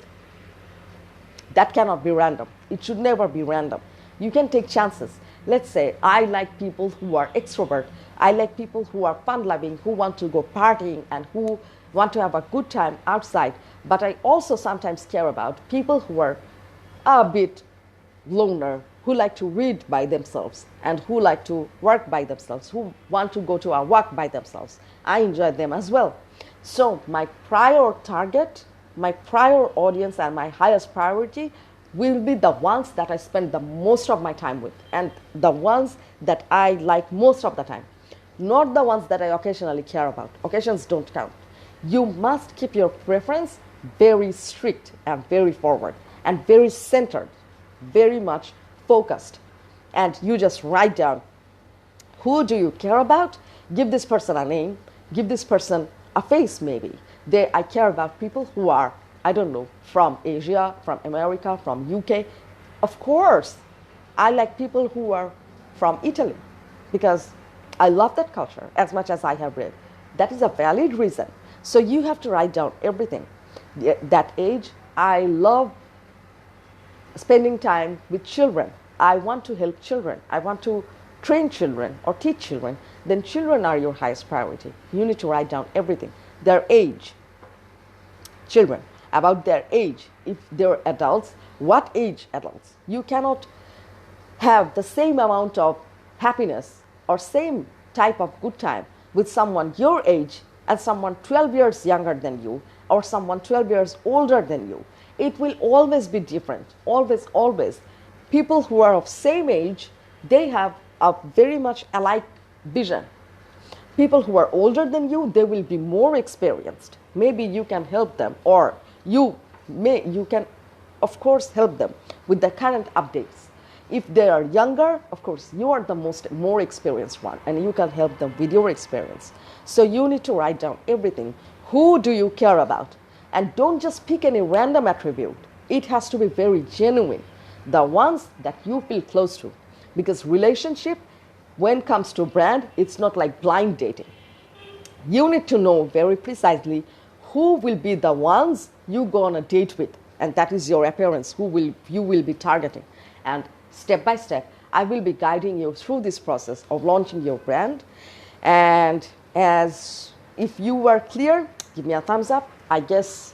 That cannot be random. It should never be random. You can take chances. Let's say I like people who are extrovert. I like people who are fun-loving, who want to go partying and who want to have a good time outside. But I also sometimes care about people who are a bit loner, who like to read by themselves and who like to work by themselves, who want to go to a walk by themselves. I enjoy them as well. So my prior target, my prior audience, and my highest priority will be the ones that I spend the most of my time with and the ones that I like most of the time, not the ones that I occasionally care about. Occasions don't count. You must keep your preference very strict and very forward and very centered, very much focused. And you just write down, who do you care about? Give this person a name. Give this person a face maybe. I care about people who are, from Asia, from America, from UK. Of course, I like people who are from Italy because I love that culture as much as I have read. That is a valid reason. So you have to write down everything. That age, I love spending time with children. I want to help children. I want to train children or teach children. Then children are your highest priority. You need to write down everything. Their age, children, about their age. If they're adults, what age adults? You cannot have the same amount of happiness or same type of good time with someone your age and someone 12 years younger than you or someone 12 years older than you. It will always be different. Always, always. People who are of same age, they have a very much alike vision. People who are older than you, they will be more experienced. Maybe you can help them, or you you can of course help them with the current updates. If they are younger, of course you are the more experienced one, and you can help them with your experience. So you need to write down everything. Who do you care about? And don't just pick any random attribute. It has to be very genuine, the ones that you feel close to. Because relationship, when it comes to brand, it's not like blind dating. You need to know very precisely who will be the ones you go on a date with, and that is your appearance, you will be targeting. And step by step, I will be guiding you through this process of launching your brand. And as if you were clear, give me a thumbs up. I guess,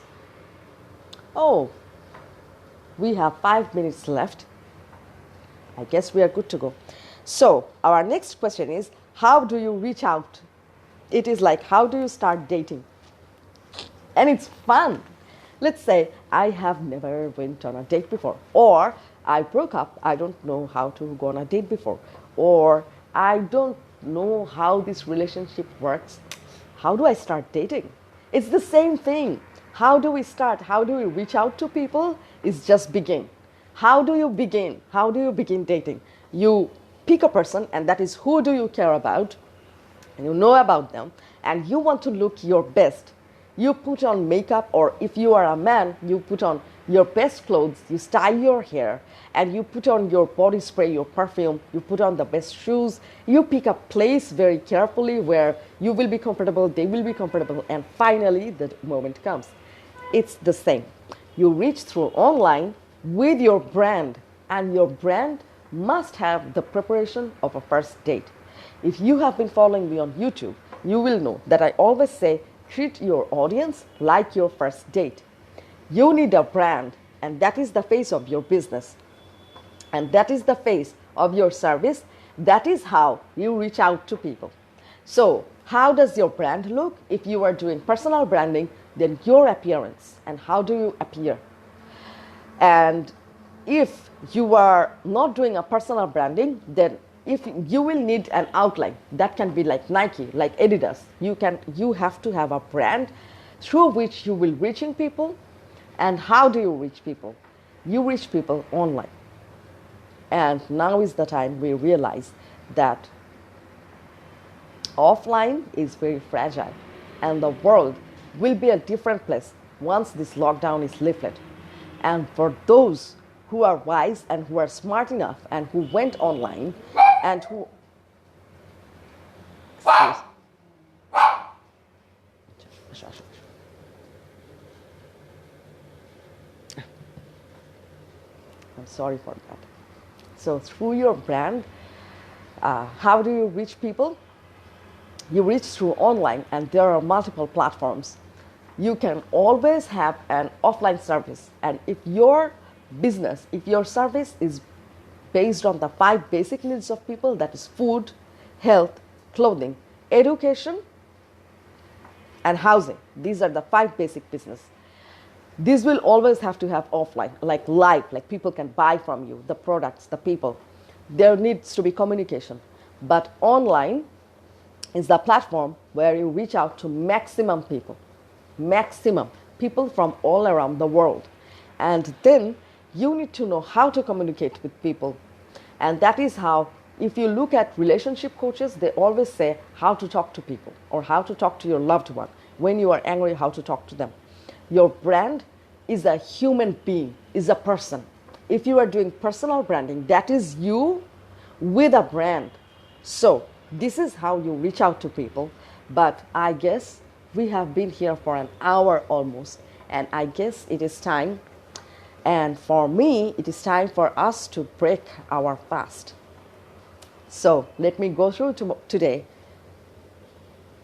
we have 5 minutes left. I guess we are good to go. So our next question is, how do you reach out? It is like, how do you start dating? And it's fun. Let's say I have never went on a date before, or I broke up, I don't know how to go on a date before, or I don't know how this relationship works. How do I start dating? It's the same thing. How do we start? How do we reach out to people? It's just begin. How do you begin? How do you begin dating? You pick a person, and that is who do you care about, and you know about them, and you want to look your best. You put on makeup, or if you are a man, you put on your best clothes, you style your hair, and you put on your body spray, your perfume, you put on the best shoes, you pick a place very carefully where you will be comfortable, they will be comfortable, and finally the moment comes. It's the same. You reach through online with your brand, and your brand must have the preparation of a first date. If you have been following me on YouTube, you will know that I always say, treat your audience like your first date. You need a brand, and that is the face of your business. And that is the face of your service. That is how you reach out to people. So, how does your brand look? If you are doing personal branding, then your appearance, and how do you appear? And if you are not doing a personal branding, then if you will need an outline, that can be like Nike, like Adidas. You have to have a brand through which you will reaching people. And how do you reach people? You reach people online. And now is the time we realize that offline is very fragile, and the world will be a different place once this lockdown is lifted. And for those who are wise and who are smart enough and who went online and who... I'm sorry for that. So through your brand, how do you reach people? You reach through online, and there are multiple platforms. You can always have an offline service. And if your business, if your service is based on the 5 basic needs of people, that is food, health, clothing, education, and housing. These are the 5 basic business. These will always have to have offline, like live, like people can buy from you, the products, the people. There needs to be communication. But online is the platform where you reach out to maximum people from all around the world. And then you need to know how to communicate with people. And that is how, if you look at relationship coaches, they always say how to talk to people or how to talk to your loved one. When you are angry, how to talk to them. Your brand is a human being, is a person. If you are doing personal branding, that is you with a brand. So this is how you reach out to people. But I guess we have been here for an hour almost, and I guess it is time. And for me, it is time for us to break our fast. So let me go through today.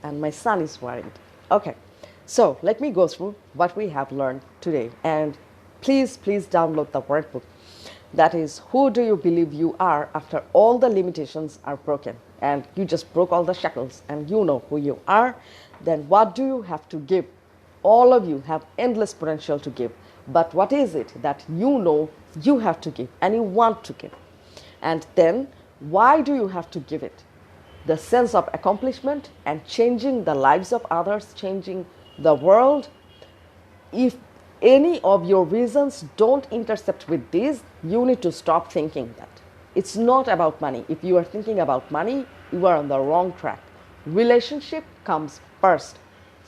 And my son is worried. Okay. So let me go through what we have learned today. And please download the workbook. That is, who do you believe you are after all the limitations are broken? And you just broke all the shackles and you know who you are. Then what do you have to give? All of you have endless potential to give. But what is it that you know you have to give and you want to give? And then why do you have to give it? The sense of accomplishment and changing the lives of others, changing the world. If any of your reasons don't intercept with this, you need to stop thinking that. It's not about money. If you are thinking about money, you are on the wrong track. Relationship comes first.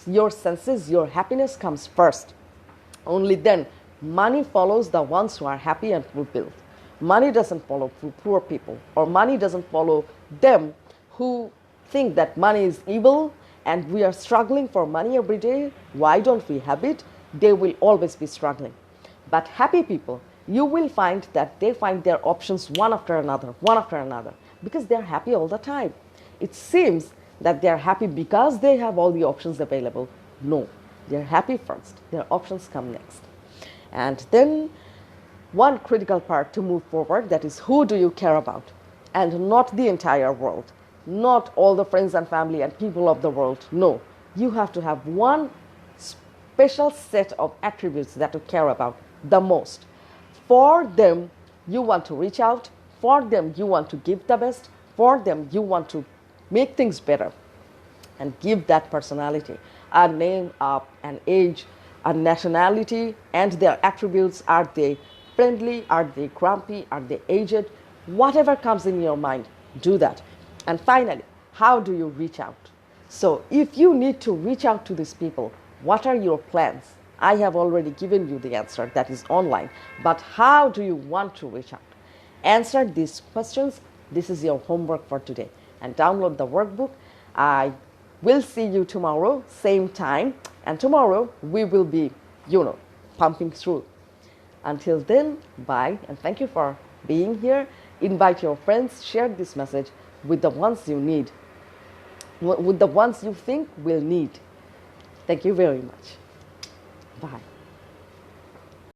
Your senses, your happiness comes first. Only then, money follows the ones who are happy and fulfilled. Money doesn't follow poor people, or money doesn't follow them who think that money is evil and we are struggling for money every day. Why don't we have it? They will always be struggling. But happy people, you will find that they find their options one after another, because they're happy all the time. It seems that they're happy because they have all the options available. No, they're happy first. Their options come next. And then one critical part to move forward, that is, who do you care about? And not the entire world, not all the friends and family and people of the world. No, you have to have one special set of attributes that you care about the most. For them, you want to reach out. For them, you want to give the best. For them, you want to make things better. And give that personality a name, an age, a nationality, and their attributes. Are they friendly? Are they grumpy? Are they aged? Whatever comes in your mind, do that. And finally, how do you reach out? So if you need to reach out to these people, what are your plans? I have already given you the answer, that is online. But how do you want to reach out? Answer these questions. This is your homework for today. And download the workbook. I will see you tomorrow, same time. And tomorrow we will be, pumping through. Until then, bye. And thank you for being here. Invite your friends. Share this message with the ones you need, with the ones you think will need. Thank you very much. Bye.